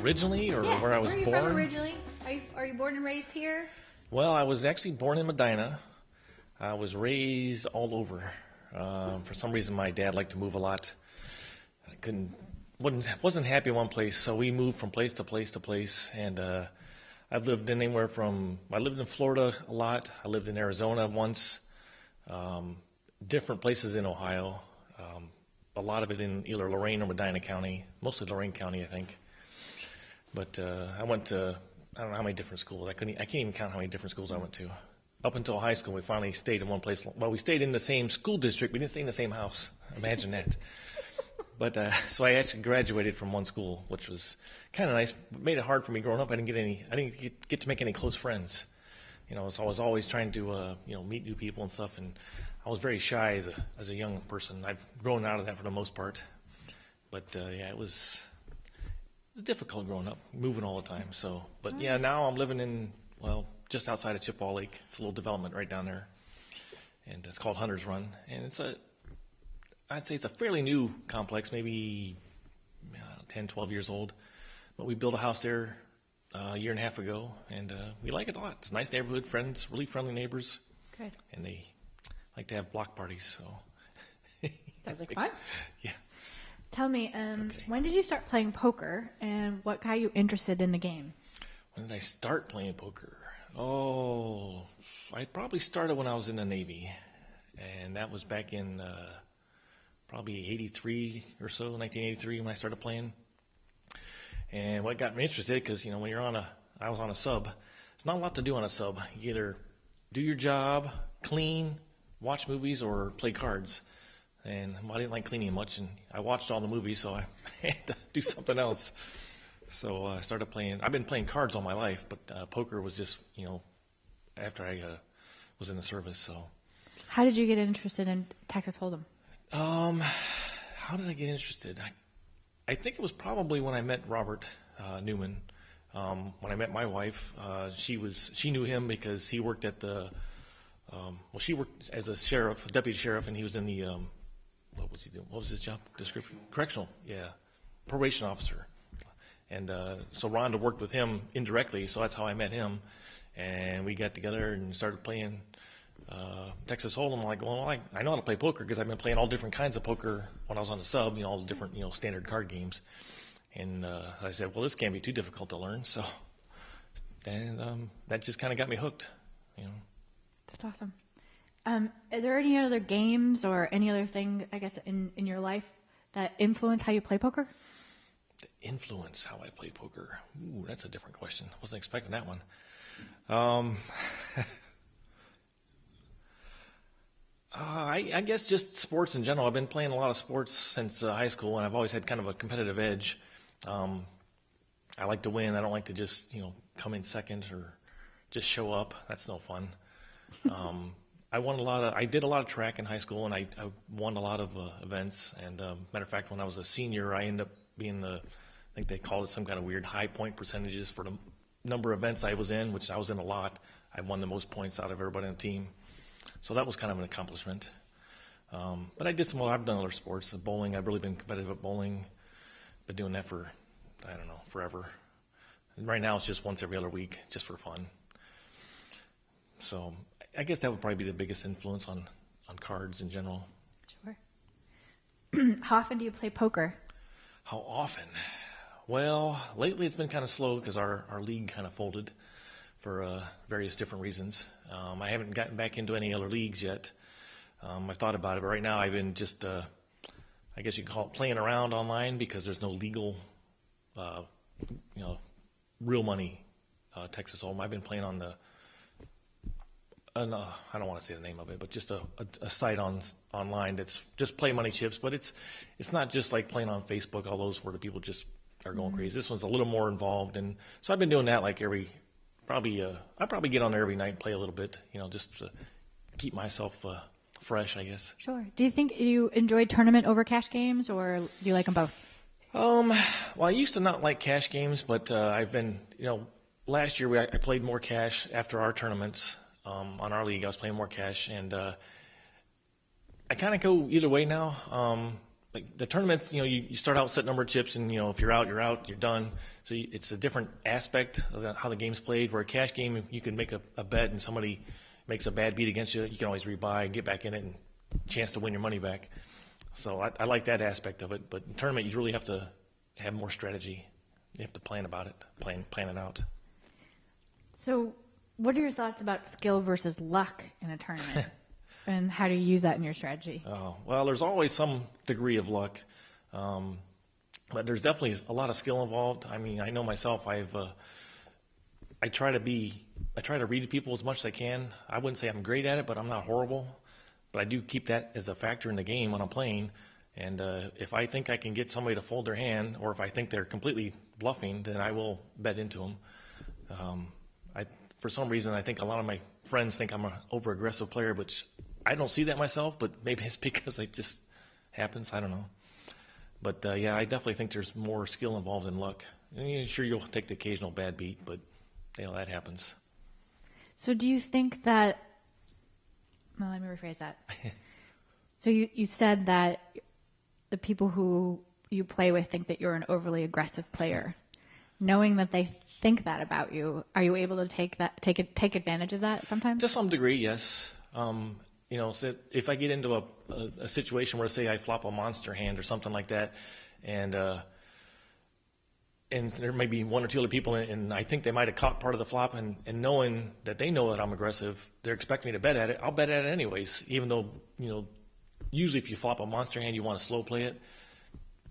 originally, or Yeah, where I was where are you born? from originally? Are you born and raised here? Well, I was actually born in Medina. I was raised all over. For some reason, my dad liked to move a lot. I wasn't happy in one place, so we moved from place to place to place. And I've lived anywhere from, I lived in Florida a lot. I lived in Arizona once. Different places in Ohio. A lot of it in either Lorain or Medina County, mostly Lorain County, I think. But I went to, I don't know how many different schools. I can't even count how many different schools I went to. Up until high school, we finally stayed in one place. Well, we stayed in the same school district. We didn't stay in the same house. Imagine that. But so I actually graduated from one school, which was kind of nice. It made it hard for me growing up. I didn't get to make any close friends. So I was always trying to meet new people and stuff, and I was very shy as a young person. I've grown out of that for the most part. But yeah, it was difficult growing up, moving all the time. So, but yeah, now I'm living in, well, just outside of Chippewa Lake. It's a little development right down there, and it's called Hunter's Run, and I'd say it's a fairly new complex, maybe 10, 12 years old. But we built a house there a year and a half ago, and we like it a lot. It's a nice neighborhood, friends, really friendly neighbors. Good. And they like to have block parties, so. Sounds like fun. Yeah. Tell me, when did you start playing poker, and what got you interested in the game? When did I start playing poker? Oh, I probably started when I was in the Navy, and that was back in probably 83 or so, 1983 when I started playing. And what got me interested, because, when I was on a sub, there's not a lot to do on a sub. You either do your job, clean, watch movies, or play cards. And I didn't like cleaning much, and I watched all the movies, so I had to do something else. So I started playing. I've been playing cards all my life, but poker was just, after I was in the service. So, how did you get interested in Texas Hold'em? How did I get interested? I think it was probably when I met Robert Newman. When I met my wife, she knew him because he worked at the. She worked as a sheriff, deputy sheriff, and he was in the. What was he doing? What was his job description? Correctional, yeah, probation officer. And so Rhonda worked with him indirectly, so that's how I met him. And we got together and started playing Texas Hold'em. I'm like, well, I know how to play poker because I've been playing all different kinds of poker when I was on the sub, all the different, standard card games. And I said, well, this can't be too difficult to learn. So, and that just kind of got me hooked, That's awesome. Are there any other games or any other thing, I guess, in your life that influence how you play poker? Influence how I play poker? Ooh, that's a different question. I wasn't expecting that one. I guess just sports in general. I've been playing a lot of sports since high school, and I've always had kind of a competitive edge. I like to win. I don't like to just, come in second or just show up. That's no fun. I did a lot of track in high school, and I won a lot of events. And matter of fact, when I was a senior, I ended up being I think they called it some kind of weird high point percentages for the number of events I was in, which I was in a lot. I won the most points out of everybody on the team. So that was kind of an accomplishment. But I've done other sports. Bowling, I've really been competitive at bowling. Been doing that for, I don't know, forever. And right now it's just once every other week, just for fun. So I guess that would probably be the biggest influence on cards in general. Sure. How often do you play poker? How often? Well, lately it's been kind of slow because our league kind of folded for various different reasons. I haven't gotten back into any other leagues yet. I've thought about it, but right now I've been just, I guess you could call it playing around online because there's no legal, real money Texas Hold'em. I've been playing on I don't want to say the name of it, but just a site online that's just play money chips. But it's not just like playing on Facebook, all those where the people just are going crazy. This one's a little more involved, and so I've been doing that like I probably get on there every night and play a little bit, just to keep myself fresh, I guess. Sure. Do you think you enjoy tournament over cash games, or do you like them both? Well, I used to not like cash games, but I've been, last year I played more cash after our tournaments. On our league, I was playing more cash, and I kind of go either way now. like the tournaments, you start out set number of chips, and if you're out, you're done. So it's a different aspect of how the game's played. Where a cash game, you can make a bet, and somebody makes a bad beat against you, you can always rebuy and get back in it, and chance to win your money back. So I like that aspect of it. But in tournament, you really have to have more strategy. You have to plan about it, plan it out. So, what are your thoughts about skill versus luck in a tournament? And how do you use that in your strategy? Oh, well, there's always some degree of luck, but there's definitely a lot of skill involved. I mean, I know myself. I try to read people as much as I can. I wouldn't say I'm great at it, but I'm not horrible. But I do keep that as a factor in the game when I'm playing. And if I think I can get somebody to fold their hand, or if I think they're completely bluffing, then I will bet into them. For some reason, I think a lot of my friends think I'm an over-aggressive player, which I don't see that myself, but maybe it's because it just happens. I don't know. But, yeah, I definitely think there's more skill involved in luck. And sure, you'll take the occasional bad beat, but, that happens. So do you think that – well, let me rephrase that. So you said that the people who you play with think that you're an overly aggressive player. Knowing that they think that about you, are you able to take advantage of that sometimes? To some degree, yes. So if I get into a situation where, say, I flop a monster hand or something like that, and there may be one or two other people, and I think they might have caught part of the flop, and knowing that they know that I'm aggressive, they're expecting me to bet at it. I'll bet at it anyways, even though, usually if you flop a monster hand, you want to slow play it.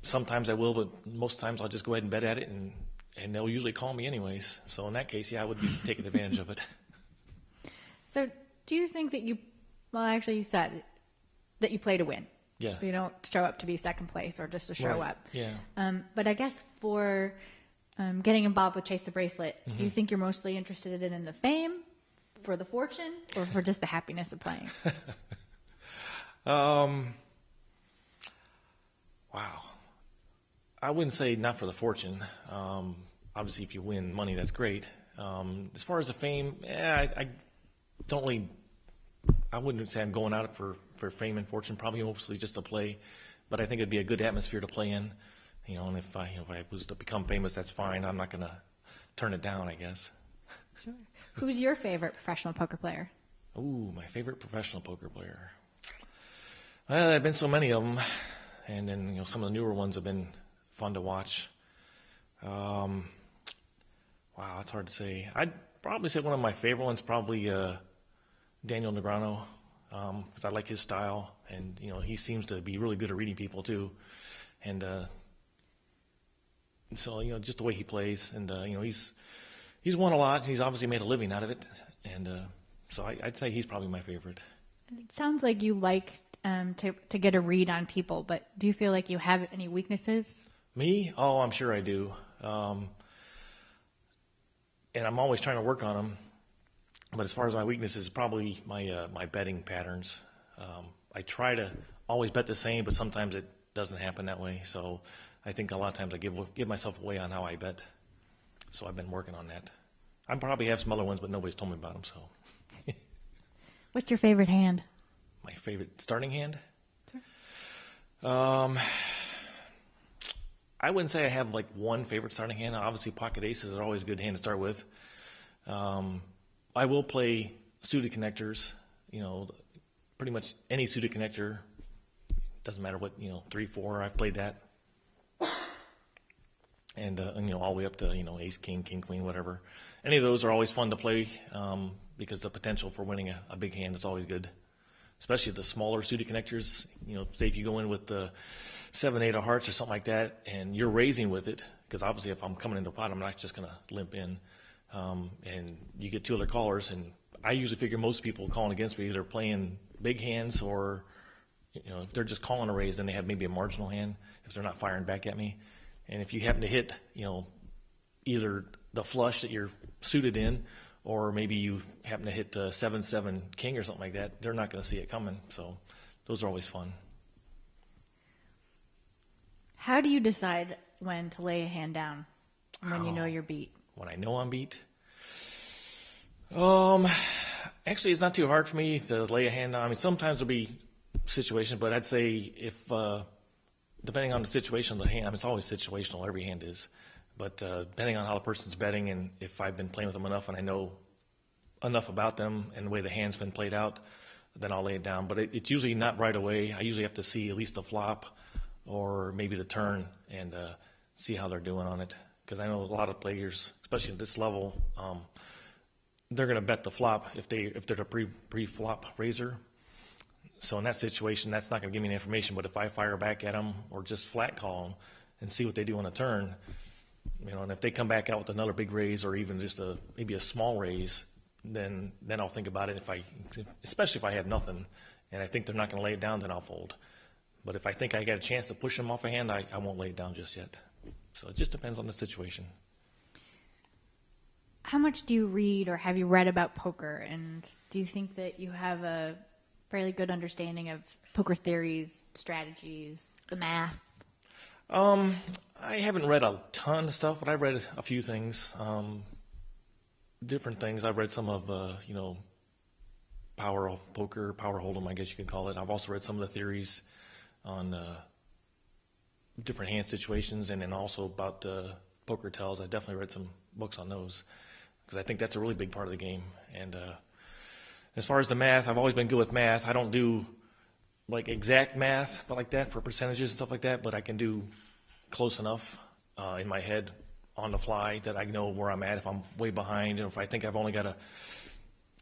Sometimes I will, but most times I'll just go ahead and bet at it, and they'll usually call me anyways. So in that case, yeah, I would be taking advantage of it. So do you think that well, actually you said that you play to win. Yeah. You don't show up to be second place or just to show Right. up. Yeah. But I guess for getting involved with Chase the Bracelet, do you think you're mostly interested in the fame, for the fortune, or for just the happiness of playing? Wow. I wouldn't say not for the fortune. Obviously, if you win money, that's great. As far as the fame, I don't really. I wouldn't say I'm going out for fame and fortune. Probably mostly just to play, but I think it'd be a good atmosphere to play in. And if I was to become famous, that's fine. I'm not going to turn it down, I guess. Sure. Who's your favorite professional poker player? Ooh, my favorite professional poker player. Well, there have been so many of them, and then some of the newer ones have been fun to watch. Wow, it's hard to say. I'd probably say one of my favorite ones probably Daniel Negreanu, because I like his style, and he seems to be really good at reading people too, and so just the way he plays, and he's won a lot. He's obviously made a living out of it, and so I'd say he's probably my favorite. It sounds like you like to get a read on people, but do you feel like you have any weaknesses? Me? Oh, I'm sure I do. And I'm always trying to work on them. But as far as my weaknesses, probably my betting patterns. I try to always bet the same, but sometimes it doesn't happen that way. So I think a lot of times I give myself away on how I bet. So I've been working on that. I probably have some other ones, but nobody's told me about them. So. What's your favorite hand? My favorite starting hand? Sure. I wouldn't say I have like one favorite starting hand. Obviously, pocket aces are always a good hand to start with. I will play suited connectors. Pretty much any suited connector. Doesn't matter what 3, 4. I've played that, and all the way up to ace, king, king, queen, whatever. Any of those are always fun to play because the potential for winning a big hand is always good. Especially the smaller suited connectors. Say if you go in with the 7, 8 of hearts or something like that, and you're raising with it, because obviously if I'm coming into a pot, I'm not just going to limp in. And you get 2 other callers, and I usually figure most people calling against me either playing big hands or, if they're just calling a raise, then they have maybe a marginal hand if they're not firing back at me. And if you happen to hit, either the flush that you're suited in, or maybe you happen to hit 7-7 king or something like that, they're not going to see it coming. So those are always fun. How do you decide when to lay a hand down when you know you're beat? When I know I'm beat? Actually, it's not too hard for me to lay a hand down. I mean, sometimes there'll be situations, but I'd say if depending on the situation of the hand, I mean, it's always situational, every hand is. But depending on how the person's betting and if I've been playing with them enough and I know enough about them and the way the hand's been played out, then I'll lay it down. But it's usually not right away. I usually have to see at least the flop or maybe the turn and see how they're doing on it. Because I know a lot of players, especially at this level, they're going to bet the flop if they're a pre-flop raiser. So in that situation, that's not going to give me any information. But if I fire back at them or just flat call them and see what they do on a turn, and if they come back out with another big raise or even just maybe a small raise, then I'll think about it. Especially if I had nothing and I think they're not going to lay it down, then I'll fold. But if I think I got a chance to push them off a hand, I won't lay it down just yet. So it just depends on the situation. How much do you read or have you read about poker? And do you think that you have a fairly good understanding of poker theories, strategies, the math? I haven't read a ton of stuff, but I've read a few things, different things. I've read some of, power poker, power hold'em, I guess you could call it. I've also read some of the theories on different hand situations, and then also about poker tells. I definitely read some books on those because I think that's a really big part of the game. And as far as the math, I've always been good with math. I don't do like exact math, but like that for percentages and stuff like that, but I can do close enough in my head on the fly that I know where I'm at. If I'm way behind, and if I think I've only got a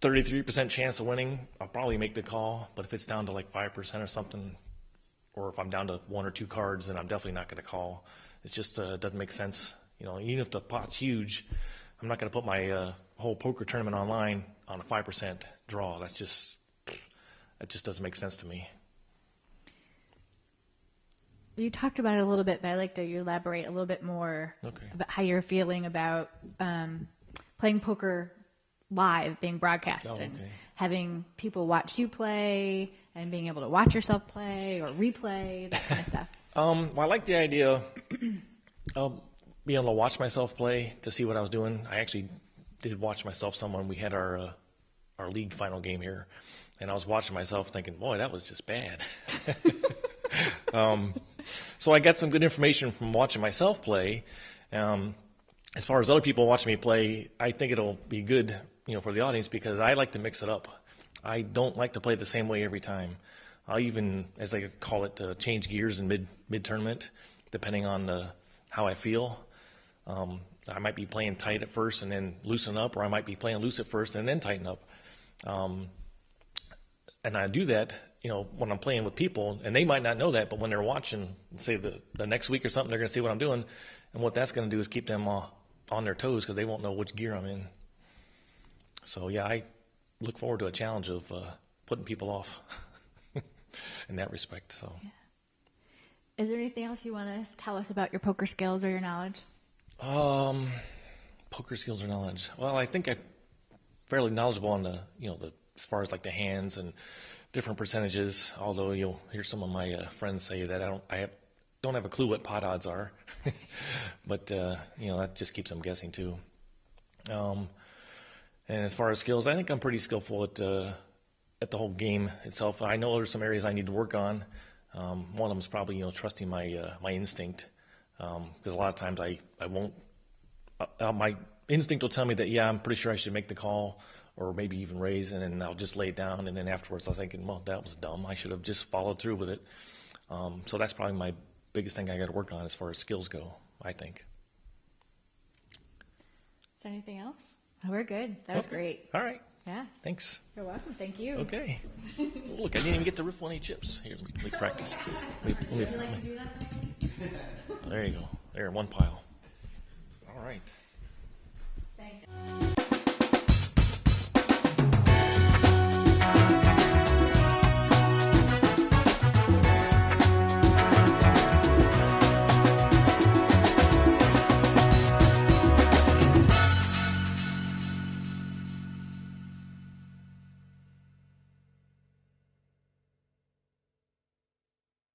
33% chance of winning, I'll probably make the call. But if it's down to like 5% or something, or if I'm down to 1 or 2 cards, then I'm definitely not going to call. It's just doesn't make sense. Even if the pot's huge, I'm not going to put my whole poker tournament online on a 5% draw. That just doesn't make sense to me. You talked about it a little bit, but I'd like to elaborate a little bit more about how you're feeling about playing poker live, being broadcast, and having people watch you play and being able to watch yourself play or replay, that kind of stuff. Well, I like the idea of being able to watch myself play to see what I was doing. I actually did watch myself some when we had our league final game here, and I was watching myself thinking, boy, that was just bad. So I got some good information from watching myself play. As far as other people watching me play, I think it'll be good, for the audience, because I like to mix it up. I don't like to play it the same way every time. I'll even, as I call it, change gears in mid tournament, depending on how I feel. I might be playing tight at first and then loosen up, or I might be playing loose at first and then tighten up. And I do that, when I'm playing with people, and they might not know that, but when they're watching, say the next week or something, they're going to see what I'm doing, and what that's going to do is keep them on their toes because they won't know which gear I'm in. So yeah, I look forward to a challenge of putting people off in that respect. So, yeah. Is there anything else you want to tell us about your poker skills or your knowledge? Poker skills or knowledge? Well, I think I'm fairly knowledgeable on the as far as like the hands and different percentages. Although you'll hear some of my friends say that I don't have a clue what pot odds are, but that just keeps them guessing too. And as far as skills, I think I'm pretty skillful at the whole game itself. I know there's some areas I need to work on. One of them is probably trusting my instinct, because a lot of times I won't. My instinct will tell me that I'm pretty sure I should make the call or maybe even raise, and then I'll just lay it down, and then afterwards I'm thinking, well, that was dumb. I should have just followed through with it. So that's probably my biggest thing I got to work on as far as skills go, I think. Is there anything else? Oh, we're good. That was great. All right. Yeah. Thanks. You're welcome. Thank you. Okay. Look, I didn't even get to riff on any chips. Here, let me practice. Would you like to do that? There you go. There, one pile. All right.